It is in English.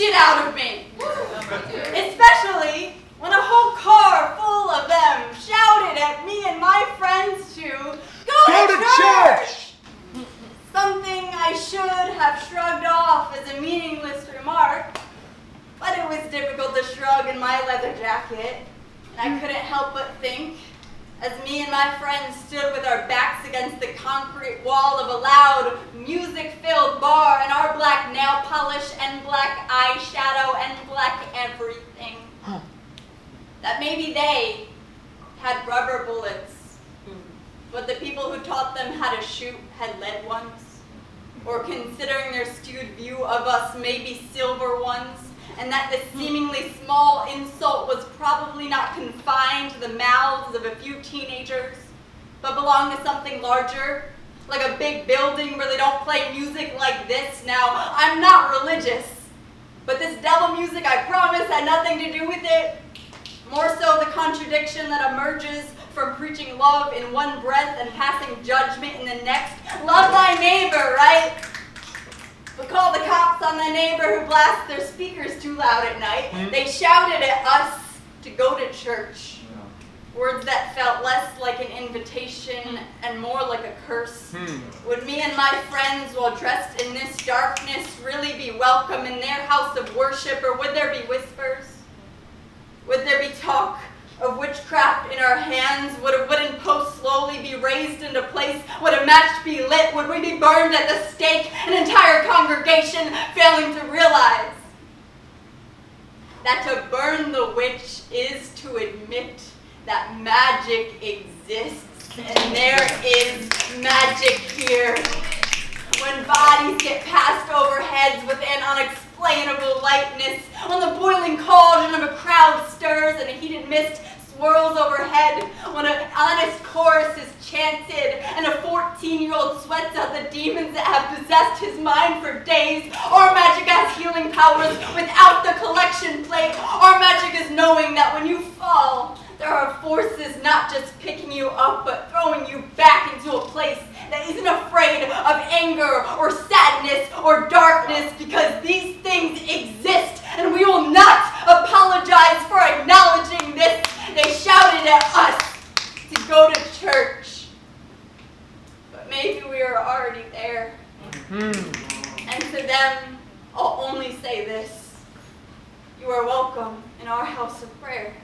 shit out of me. Especially when a whole car full of them shouted at me and my friends to go to church! Something I should have shrugged off as a meaningless remark, but it was difficult to shrug in my leather jacket, and I couldn't help but think, as me and my friends stood with our backs against the concrete wall of a loud, music-filled bar and our black nail polish and black eyeshadow and black everything, that maybe they had rubber bullets, but the people who taught them how to shoot had lead ones, or considering their skewed view of us, maybe silver ones, and that the seemingly small insult was probably not confined to the mouths of a few teenagers, but belonged to something larger, like a big building where they don't play music like this. Now, I'm not religious, but this devil music, I promise, had nothing to do with it. More so the contradiction that emerges from preaching love in one breath and passing judgment in the next. Love thy neighbor, right? But call the cops on the neighbor who blasts their speakers too loud at night. They shouted at us to go to church. Words that felt less like an invitation and more like a curse. Would me and my friends, while dressed in this darkness, really be welcome in their house of worship, or would there be whispers? Would there be talk of witchcraft in our hands? Would a wooden post slowly be raised into place? Would a match be lit? Would we be burned at the stake? An entire congregation failing to realize that to burn the witch is to admit that magic exists, and there is magic here. When bodies get passed over heads with an unexplainable lightness, when the boiling cauldron of a crowd stirs and a heated mist swirls overhead, when an honest chorus is chanted and a 14-year-old sweats out the demons that have possessed his mind for days, our magic has healing powers without the collection plate. Our magic is knowing that when you fall, there are forces not just picking you up, but throwing you back into a place that isn't afraid of anger or sadness or darkness, because these things exist, and we will not apologize for acknowledging this. They shouted at us to go to church, but maybe we are already there. And to them, I'll only say this: you are welcome in our house of prayer.